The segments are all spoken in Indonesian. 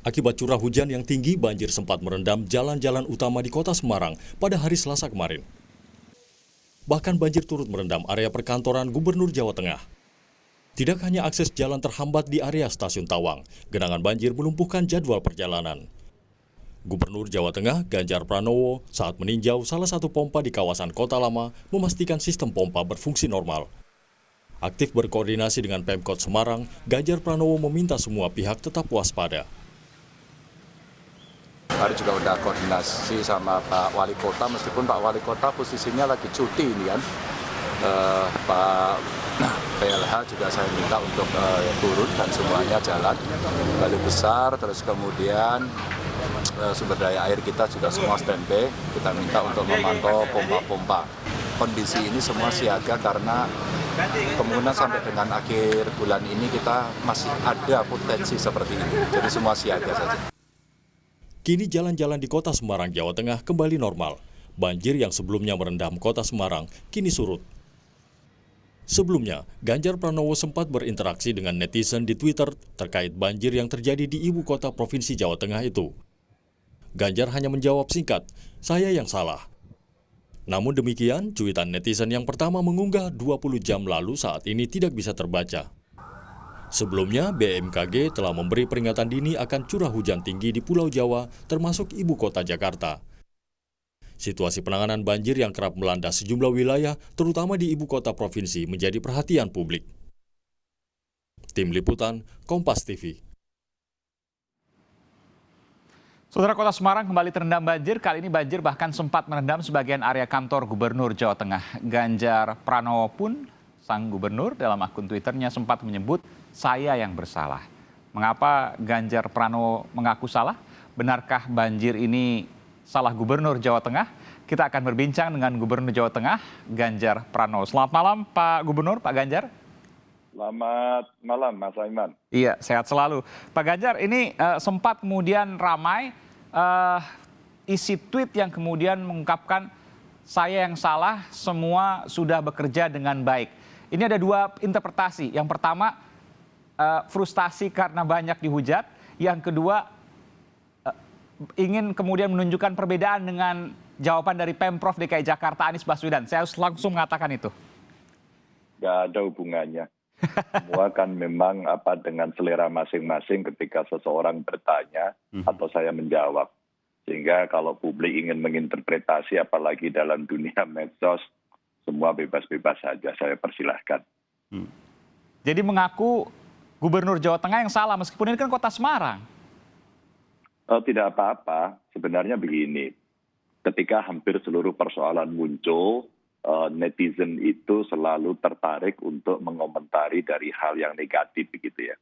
Akibat curah hujan yang tinggi, banjir sempat merendam jalan-jalan utama di kota Semarang pada hari Selasa kemarin. Bahkan banjir turut merendam area perkantoran Gubernur Jawa Tengah. Tidak hanya akses jalan terhambat di area Stasiun Tawang, genangan banjir melumpuhkan jadwal perjalanan. Gubernur Jawa Tengah, Ganjar Pranowo, saat meninjau salah satu pompa di kawasan Kota Lama, memastikan sistem pompa berfungsi normal. Aktif berkoordinasi dengan Pemkot Semarang, Ganjar Pranowo meminta semua pihak tetap waspada. Hari juga udah koordinasi sama Pak Wali Kota, meskipun Pak Wali Kota posisinya lagi cuti ini kan. Pak PLH juga saya minta untuk turun dan semuanya jalan. Balai besar, terus kemudian sumber daya air kita juga semua standby. Kita minta untuk memantau pompa-pompa. Kondisi ini semua siaga karena kemungkinan sampai dengan akhir bulan ini kita masih ada potensi seperti ini. Jadi semua siaga saja. Kini jalan-jalan di kota Semarang, Jawa Tengah kembali normal. Banjir yang sebelumnya merendam kota Semarang kini surut. Sebelumnya, Ganjar Pranowo sempat berinteraksi dengan netizen di Twitter terkait banjir yang terjadi di ibu kota Provinsi Jawa Tengah itu. Ganjar hanya menjawab singkat, "Saya yang salah." Namun demikian, cuitan netizen yang pertama mengunggah 20 jam lalu saat ini tidak bisa terbaca. Sebelumnya, BMKG telah memberi peringatan dini akan curah hujan tinggi di Pulau Jawa, termasuk ibu kota Jakarta. Situasi penanganan banjir yang kerap melanda sejumlah wilayah, terutama di ibu kota provinsi, menjadi perhatian publik. Tim Liputan, Kompas TV. Saudara, Kota Semarang kembali terendam banjir. Kali ini banjir bahkan sempat merendam sebagian area kantor Gubernur Jawa Tengah. Ganjar Pranowo pun, sang gubernur, dalam akun Twitternya sempat menyebut, "Saya yang bersalah." Mengapa Ganjar Pranowo mengaku salah? Benarkah banjir ini salah Gubernur Jawa Tengah? Kita akan berbincang dengan Gubernur Jawa Tengah, Ganjar Pranowo. Selamat malam, Pak Gubernur, Pak Ganjar. Selamat malam, Mas Aiman. Iya, sehat selalu. Pak Ganjar, ini sempat kemudian ramai isi tweet yang kemudian mengungkapkan saya yang salah, semua sudah bekerja dengan baik. Ini ada dua interpretasi. Yang pertama, frustasi karena banyak dihujat. Yang kedua, ingin kemudian menunjukkan perbedaan dengan jawaban dari Pemprov DKI Jakarta Anies Baswedan. Saya harus langsung mengatakan itu. Nggak ada hubungannya. Semua kan memang dengan selera masing-masing ketika seseorang bertanya atau saya menjawab. Sehingga kalau publik ingin menginterpretasi, apalagi dalam dunia medsos, semua bebas-bebas saja, saya persilahkan. Jadi mengaku Gubernur Jawa Tengah yang salah, meskipun ini kan kota Semarang. Tidak apa-apa, sebenarnya begini. Ketika hampir seluruh persoalan muncul, netizen itu selalu tertarik untuk mengomentari dari hal yang negatif begitu ya.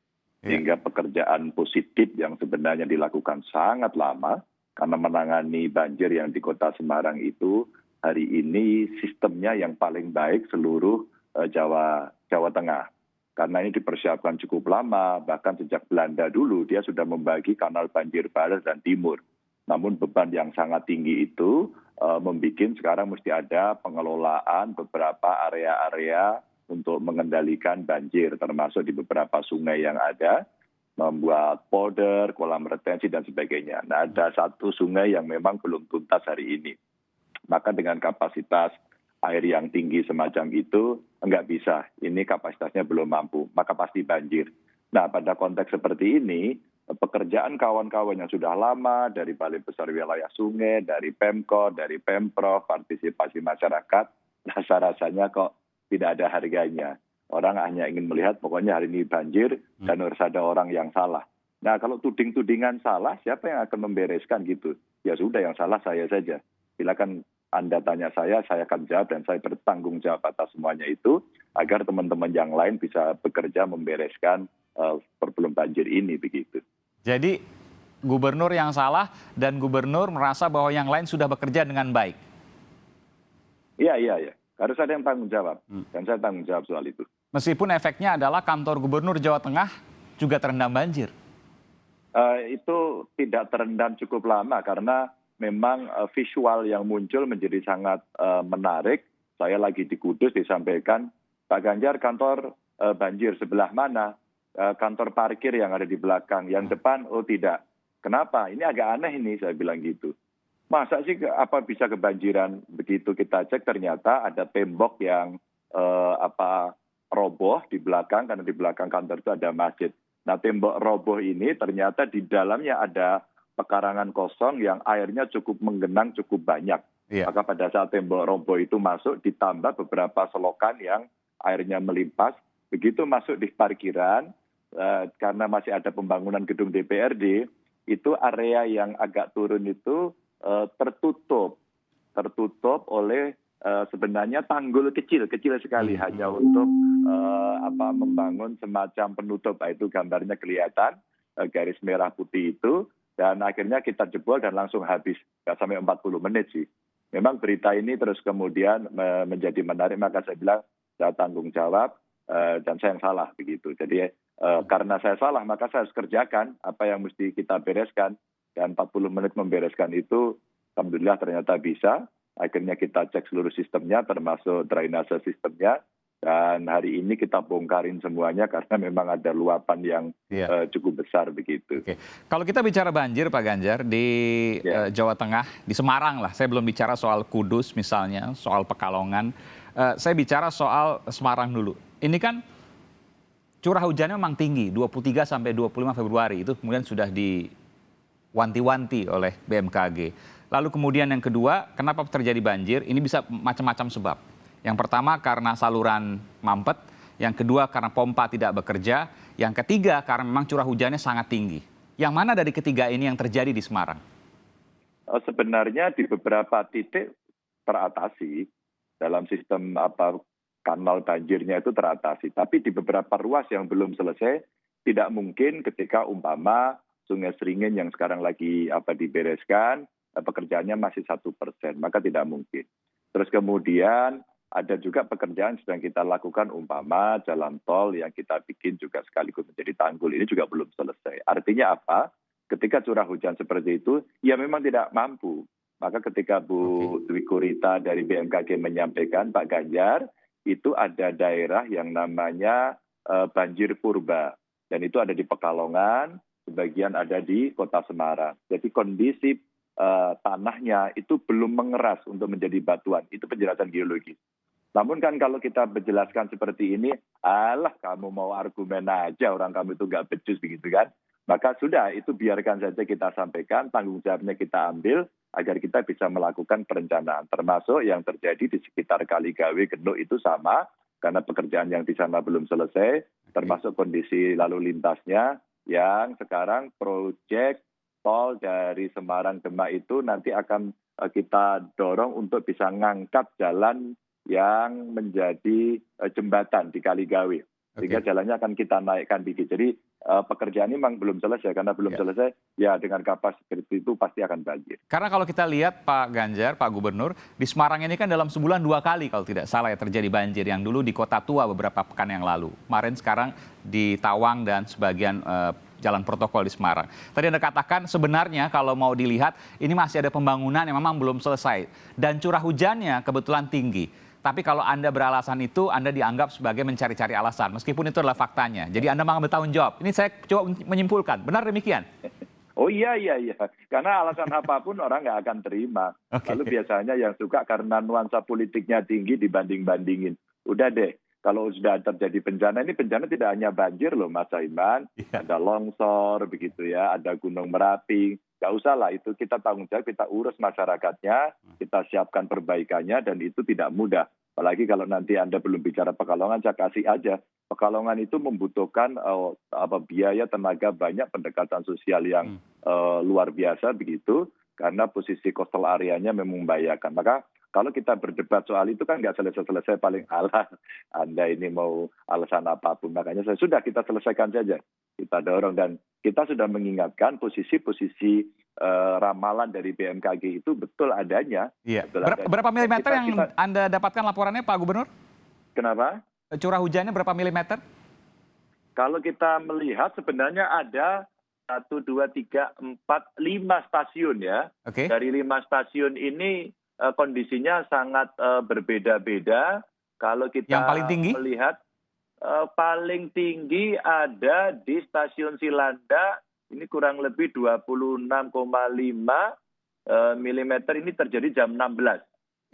Sehingga pekerjaan positif yang sebenarnya dilakukan sangat lama karena menangani banjir yang di kota Semarang itu hari ini sistemnya yang paling baik seluruh Jawa Tengah. Karena ini dipersiapkan cukup lama, bahkan sejak Belanda dulu dia sudah membagi kanal banjir barat dan timur. Namun beban yang sangat tinggi itu membuat sekarang mesti ada pengelolaan beberapa area-area untuk mengendalikan banjir, termasuk di beberapa sungai yang ada, membuat polder, kolam retensi, dan sebagainya. Nah, ada satu sungai yang memang belum tuntas hari ini. Maka dengan kapasitas air yang tinggi semacam itu, enggak bisa. Ini kapasitasnya belum mampu, maka pasti banjir. Nah, pada konteks seperti ini, pekerjaan kawan-kawan yang sudah lama dari Balai Besar Wilayah Sungai, dari Pemkot, dari Pemprov, partisipasi masyarakat, rasa-rasanya kok tidak ada harganya. Orang hanya ingin melihat pokoknya hari ini banjir dan harus ada orang yang salah. Nah, kalau tuding-tudingan salah, siapa yang akan membereskan gitu? Ya sudah, yang salah saya saja. Silakan Anda tanya saya akan jawab dan saya bertanggung jawab atas semuanya itu agar teman-teman yang lain bisa bekerja membereskan problem banjir ini begitu. Jadi gubernur yang salah dan gubernur merasa bahwa yang lain sudah bekerja dengan baik. Iya. Harus ada yang tanggung jawab. Dan saya tanggung jawab soal itu. Meskipun efeknya adalah kantor Gubernur Jawa Tengah juga terendam banjir. Itu tidak terendam cukup lama karena memang visual yang muncul menjadi sangat menarik. Saya lagi di Kudus disampaikan, Pak Ganjar kantor banjir sebelah mana? Kantor parkir yang ada di belakang, yang depan, oh tidak. Kenapa? Ini agak aneh ini, saya bilang gitu. Masa sih apa bisa kebanjiran? Begitu kita cek ternyata ada tembok yang roboh di belakang, karena di belakang kantor itu ada masjid. Nah, tembok roboh ini ternyata di dalamnya ada pekarangan kosong yang airnya cukup menggenang cukup banyak. Iya. Maka pada saat tembok roboh itu masuk, ditambah beberapa selokan yang airnya melimpas, begitu masuk di parkiran, karena masih ada pembangunan gedung DPRD, itu area yang agak turun itu tertutup oleh sebenarnya tanggul kecil sekali, hanya untuk membangun semacam penutup. Itu gambarnya kelihatan, garis merah putih itu, dan akhirnya kita jebol dan langsung habis, nggak sampai 40 menit sih. Memang berita ini terus kemudian menjadi menarik, maka saya bilang saya tanggung jawab dan saya yang salah begitu. Jadi karena saya salah, maka saya harus kerjakan apa yang mesti kita bereskan. Dan 40 menit membereskan itu, alhamdulillah ternyata bisa. Akhirnya kita cek seluruh sistemnya, termasuk drainase sistemnya. Dan hari ini kita bongkarin semuanya karena memang ada luapan yang cukup besar begitu. Oke. Kalau kita bicara banjir Pak Ganjar di Jawa Tengah, di Semarang lah, saya belum bicara soal Kudus misalnya, soal Pekalongan. Saya bicara soal Semarang dulu. Ini kan curah hujannya memang tinggi, 23 sampai 25 Februari itu kemudian sudah diwanti-wanti oleh BMKG. Lalu kemudian yang kedua, kenapa terjadi banjir? Ini bisa macam-macam sebab. Yang pertama karena saluran mampet, yang kedua karena pompa tidak bekerja, yang ketiga karena memang curah hujannya sangat tinggi. Yang mana dari ketiga ini yang terjadi di Semarang? Sebenarnya di beberapa titik teratasi dalam sistem kanal banjirnya itu teratasi. Tapi di beberapa ruas yang belum selesai, tidak mungkin ketika umpama Sungai Seringin yang sekarang lagi dibereskan, pekerjaannya masih 1%, maka tidak mungkin. Terus kemudian ada juga pekerjaan sedang kita lakukan, umpama jalan tol yang kita bikin juga sekaligus menjadi tanggul, ini juga belum selesai. Artinya apa? Ketika curah hujan seperti itu, ya memang tidak mampu. Maka ketika Bu Dwi Korita dari BMKG menyampaikan, Pak Ganjar, itu ada daerah yang namanya banjir purba. Dan itu ada di Pekalongan, sebagian ada di Kota Semarang. Jadi kondisi tanahnya itu belum mengeras untuk menjadi batuan. Itu penjelasan geologis. Namun kan kalau kita menjelaskan seperti ini, alah kamu mau argumen aja, orang kamu itu nggak becus begitu kan. Maka sudah, itu biarkan saja kita sampaikan, tanggung jawabnya kita ambil, agar kita bisa melakukan perencanaan. Termasuk yang terjadi di sekitar Kaligawe, Genuk itu sama, karena pekerjaan yang di sana belum selesai, termasuk kondisi lalu lintasnya, yang sekarang proyek tol dari Semarang Demak itu nanti akan kita dorong untuk bisa ngangkat jalan yang menjadi jembatan di Kaligawe. Sehingga jalannya akan kita naikkan dikit. Jadi pekerjaan ini memang belum selesai. Karena belum selesai, ya dengan kapasitas seperti itu pasti akan banjir. Karena kalau kita lihat Pak Ganjar, Pak Gubernur, di Semarang ini kan dalam sebulan 2 kali kalau tidak salah ya terjadi banjir. Yang dulu di Kota Tua beberapa pekan yang lalu. Kemarin sekarang di Tawang dan sebagian jalan protokol di Semarang. Tadi Anda katakan sebenarnya kalau mau dilihat ini masih ada pembangunan yang memang belum selesai. Dan curah hujannya kebetulan tinggi. Tapi kalau Anda beralasan itu, Anda dianggap sebagai mencari-cari alasan. Meskipun itu adalah faktanya. Jadi Anda mengambil tanggung jawab. Ini saya coba menyimpulkan. Benar demikian? Oh iya. Karena alasan apapun orang nggak akan terima. Lalu biasanya yang suka karena nuansa politiknya tinggi dibanding-bandingin. Udah deh. Kalau sudah terjadi bencana, ini bencana tidak hanya banjir loh Mas Saiman. Ada longsor begitu ya, ada Gunung Merapi. Nggak usah lah, itu kita tanggung jawab, kita urus masyarakatnya, kita siapkan perbaikannya, dan itu tidak mudah. Apalagi kalau nanti Anda belum bicara Pekalongan, saya kasih aja. Pekalongan itu membutuhkan biaya, tenaga banyak, pendekatan sosial yang luar biasa begitu, karena posisi coastal areanya memang membahayakan. Maka kalau kita berdebat soal itu kan nggak selesai-selesai, paling alah Anda ini mau alasan apapun. Makanya sudah kita selesaikan saja. Kita dorong dan kita sudah mengingatkan posisi-posisi ramalan dari BMKG itu betul adanya. Iya. Berapa milimeter yang Anda dapatkan laporannya Pak Gubernur? Kenapa? Curah hujannya berapa milimeter? Kalau kita melihat sebenarnya ada 1, 2, 3, 4, 5 stasiun ya. Dari 5 stasiun ini kondisinya sangat berbeda-beda. Kalau kita yang paling tinggi? Melihat paling tinggi ada di Stasiun Silanda Ini kurang lebih 26,5 milimeter ini terjadi jam 16.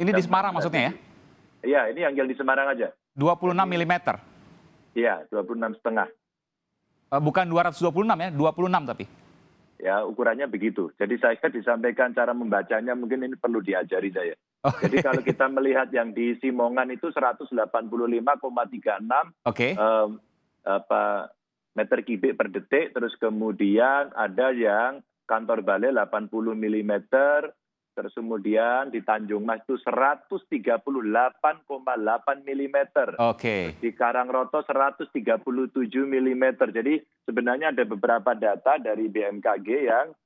Ini di Semarang maksudnya ya? Iya, ini yang di Semarang aja. 26 mm. Iya, 26,5. Bukan 226 ya, 26 tapi. Ya, ukurannya begitu. Jadi saya disampaikan cara membacanya mungkin ini perlu diajari saya. Oh, Jadi kalau kita melihat yang di Simongan itu 185,36 Oke. meter kubik per detik, terus kemudian ada yang kantor balai 80 mm, terus kemudian di Tanjung Mas itu 138,8 mm. Oke. Di Karangroto 137 mm. Jadi sebenarnya ada beberapa data dari BMKG yang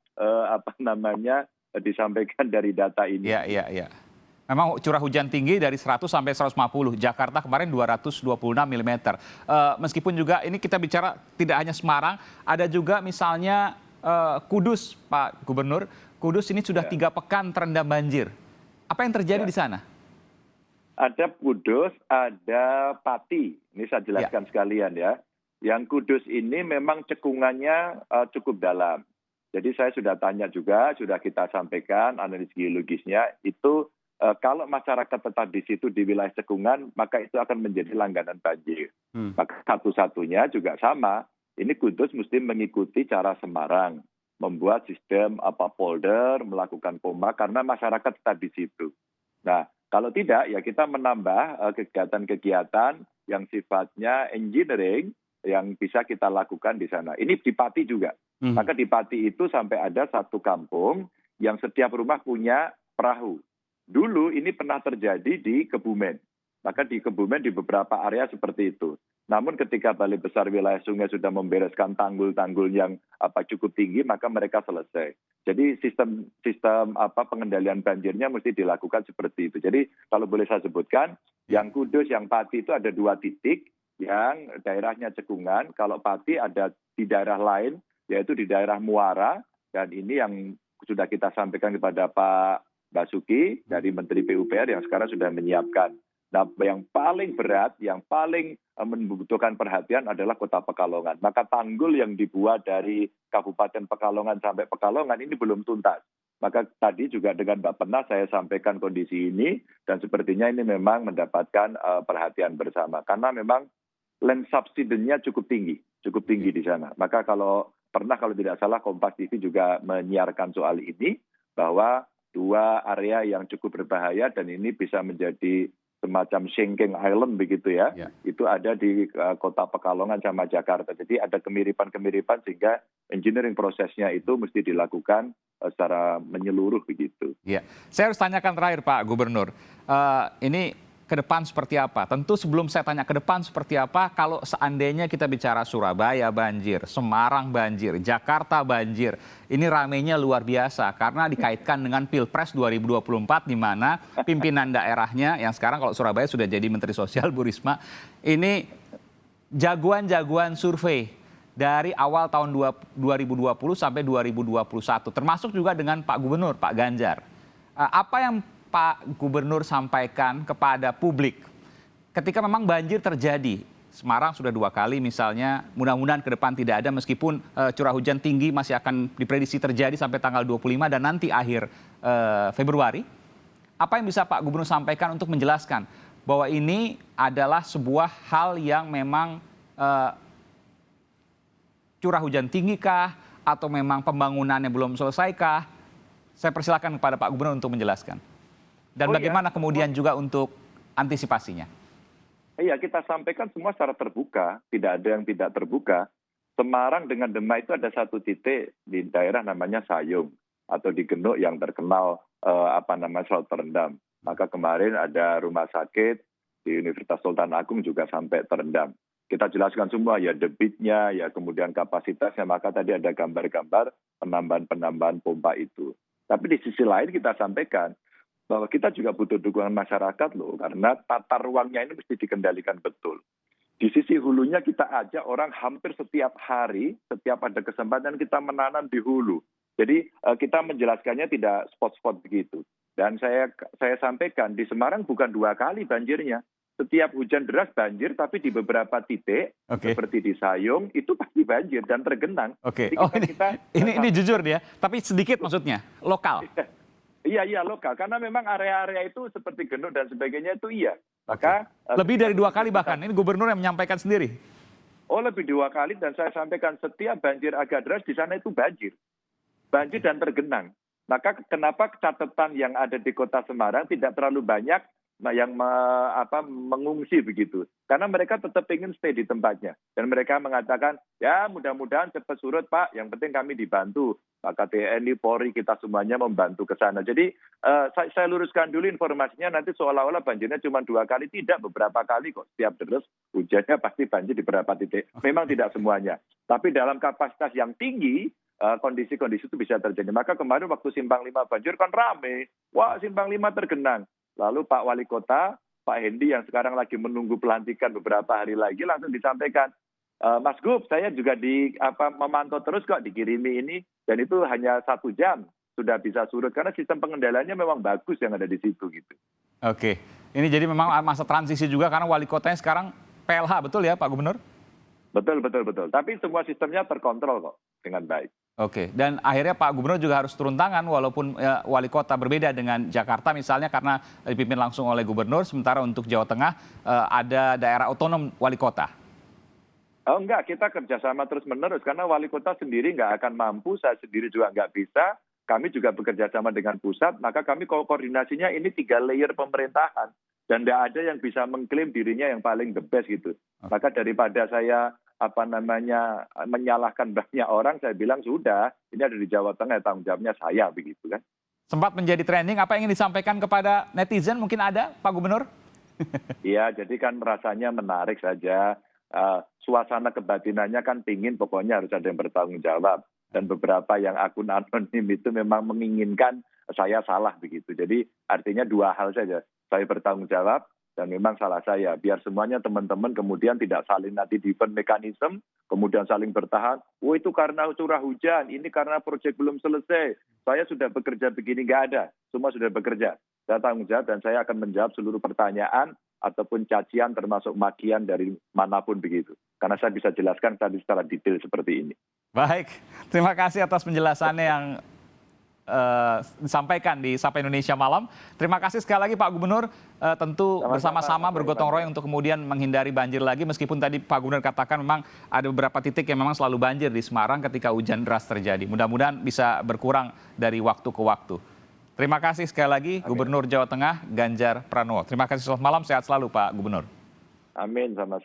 disampaikan dari data ini. Iya. Memang curah hujan tinggi dari 100 sampai 150. Jakarta kemarin 226 mm. Meskipun juga ini kita bicara tidak hanya Semarang, ada juga misalnya Kudus, Pak Gubernur. Kudus ini sudah 3 pekan terendam banjir. Apa yang terjadi di sana? Ada Kudus, ada Pati. Ini saya jelaskan sekalian ya. Yang Kudus ini memang cekungannya cukup dalam. Jadi saya sudah tanya juga, sudah kita sampaikan analisis geologisnya, itu kalau masyarakat tetap di situ di wilayah cekungan, maka itu akan menjadi langganan banjir. Maka satu-satunya juga sama, ini Kudus mesti mengikuti cara Semarang, membuat sistem polder, melakukan POMA, karena masyarakat tetap di situ. Nah, kalau tidak, ya kita menambah kegiatan-kegiatan yang sifatnya engineering yang bisa kita lakukan di sana. Ini di Pati juga. Maka di Pati itu sampai ada satu kampung yang setiap rumah punya perahu. Dulu ini pernah terjadi di Kebumen. Maka di Kebumen di beberapa area seperti itu. Namun ketika Balai Besar Wilayah Sungai sudah membereskan tanggul-tanggul yang cukup tinggi, maka mereka selesai. Jadi sistem pengendalian banjirnya mesti dilakukan seperti itu. Jadi kalau boleh saya sebutkan, yang Kudus, yang Pati itu ada 2 titik yang daerahnya cekungan. Kalau Pati ada di daerah lain, yaitu di daerah Muara, dan ini yang sudah kita sampaikan kepada Pak Basuki dari Menteri PUPR yang sekarang sudah menyiapkan. Nah, yang paling berat, yang paling membutuhkan perhatian adalah Kota Pekalongan. Maka tanggul yang dibuat dari Kabupaten Pekalongan sampai Pekalongan ini belum tuntas. Maka tadi juga dengan Mbak Penas saya sampaikan kondisi ini, dan sepertinya ini memang mendapatkan perhatian bersama. Karena memang land subsidence-nya cukup tinggi di sana. Maka kalau tidak salah Kompas TV juga menyiarkan soal ini, bahwa 2 area yang cukup berbahaya dan ini bisa menjadi semacam sinking island begitu ya. Itu ada di Kota Pekalongan sama Jakarta. Jadi ada kemiripan-kemiripan sehingga engineering prosesnya itu mesti dilakukan secara menyeluruh begitu. Ya, saya harus tanyakan terakhir Pak Gubernur. Ini ke depan seperti apa? Tentu sebelum saya tanya ke depan seperti apa, kalau seandainya kita bicara Surabaya banjir, Semarang banjir, Jakarta banjir, ini ramainya luar biasa karena dikaitkan dengan Pilpres 2024 di mana pimpinan daerahnya yang sekarang kalau Surabaya sudah jadi Menteri Sosial Bu Risma, ini jagoan-jagoan survei dari awal tahun 2020 sampai 2021, termasuk juga dengan Pak Gubernur, Pak Ganjar. Apa yang Pak Gubernur sampaikan kepada publik ketika memang banjir terjadi? Semarang sudah 2 kali misalnya, mudah-mudahan ke depan tidak ada meskipun curah hujan tinggi masih akan diprediksi terjadi sampai tanggal 25 dan nanti akhir Februari. Apa yang bisa Pak Gubernur sampaikan untuk menjelaskan bahwa ini adalah sebuah hal yang memang curah hujan tinggi kah atau memang pembangunannya belum selesai kah? Saya persilakan kepada Pak Gubernur untuk menjelaskan. Dan bagaimana kemudian juga untuk antisipasinya? Iya, kita sampaikan semua secara terbuka, tidak ada yang tidak terbuka. Semarang dengan Demak itu ada satu titik di daerah namanya Sayung atau di Genuk yang terkenal selalu terendam. Maka kemarin ada rumah sakit di Universitas Sultan Agung juga sampai terendam. Kita jelaskan semua ya debitnya, ya kemudian kapasitasnya, maka tadi ada gambar-gambar penambahan pompa itu. Tapi di sisi lain kita sampaikan bahwa kita juga butuh dukungan masyarakat loh, karena tata ruangnya ini mesti dikendalikan betul. Di sisi hulunya kita ajak orang hampir setiap hari, setiap ada kesempatan kita menanam di hulu. Jadi kita menjelaskannya tidak spot-spot begitu. Dan saya sampaikan di Semarang bukan 2 kali banjirnya. setiap hujan deras banjir, tapi di beberapa titik seperti di Sayung itu pasti banjir dan tergenang. Oke. Jadi Ini jujur dia, tapi sedikit maksudnya, lokal. Iya lokal, karena memang area-area itu seperti Genuk dan sebagainya itu iya. Maka lebih dari 2 kali bahkan, ini gubernur yang menyampaikan sendiri. Oh, lebih 2 kali, dan saya sampaikan setiap banjir agak deras di sana itu banjir dan tergenang. Maka kenapa catatan yang ada di Kota Semarang tidak terlalu banyak yang mengungsi begitu? Karena mereka tetap ingin stay di tempatnya, dan mereka mengatakan ya mudah-mudahan cepat surut Pak. Yang penting kami dibantu. Maka TNI, Polri, kita semuanya membantu ke sana. Jadi saya luruskan dulu informasinya, nanti seolah-olah banjirnya cuma 2 kali. Tidak, beberapa kali kok. Setiap deres hujannya pasti banjir di beberapa titik. Memang tidak semuanya. Tapi dalam kapasitas yang tinggi, kondisi-kondisi itu bisa terjadi. Maka kemarin waktu Simpang 5 banjir kan rame. Wah, Simpang 5 tergenang. Lalu Pak Wali Kota, Pak Hendi yang sekarang lagi menunggu pelantikan beberapa hari lagi, langsung disampaikan, Mas Gub, saya juga memantau terus kok, dikirimi ini, dan itu hanya 1 jam sudah bisa surut karena sistem pengendaliannya memang bagus yang ada di situ gitu. Oke, ini jadi memang masa transisi juga karena wali kotanya sekarang PLH, betul ya Pak Gubernur? Betul. Tapi semua sistemnya terkontrol kok dengan baik. Oke, dan akhirnya Pak Gubernur juga harus turun tangan walaupun wali kota berbeda dengan Jakarta misalnya karena dipimpin langsung oleh gubernur, sementara untuk Jawa Tengah ada daerah otonom wali kota. Oh enggak, kita kerjasama terus-menerus karena wali kota sendiri nggak akan mampu, saya sendiri juga nggak bisa. Kami juga bekerja sama dengan pusat, maka kami koordinasinya ini 3 layer pemerintahan. Dan tidak ada yang bisa mengklaim dirinya yang paling the best gitu. Maka daripada saya menyalahkan banyak orang, saya bilang sudah, ini ada di Jawa Tengah, tanggung jawabnya saya begitu kan. Sempat menjadi trending, apa yang ingin disampaikan kepada netizen mungkin ada Pak Gubernur? Iya, jadi kan rasanya menarik saja. Suasana kebatinannya kan pingin pokoknya harus ada yang bertanggung jawab. Dan beberapa yang akun anonim itu memang menginginkan saya salah begitu. Jadi artinya 2 hal saja. Saya bertanggung jawab dan memang salah saya. Biar semuanya teman-teman kemudian tidak saling nanti defend mekanisme, kemudian saling bertahan. Oh itu karena curah hujan, ini karena proyek belum selesai. Saya sudah bekerja begini, nggak ada. Semua sudah bekerja. Saya tanggung jawab dan saya akan menjawab seluruh pertanyaan ataupun cacian termasuk makian dari manapun begitu. Karena saya bisa jelaskan tadi secara detail seperti ini. Baik, terima kasih atas penjelasannya yang disampaikan di Sapa Indonesia Malam. Terima kasih sekali lagi Pak Gubernur, tentu bersama-sama bergotong royong untuk kemudian menghindari banjir lagi, meskipun tadi Pak Gubernur katakan memang ada beberapa titik yang memang selalu banjir di Semarang ketika hujan deras terjadi. Mudah-mudahan bisa berkurang dari waktu ke waktu. Terima kasih sekali lagi. Amin. Gubernur Jawa Tengah Ganjar Pranowo. Terima kasih, selamat malam, sehat selalu Pak Gubernur. Amin, sama-sama.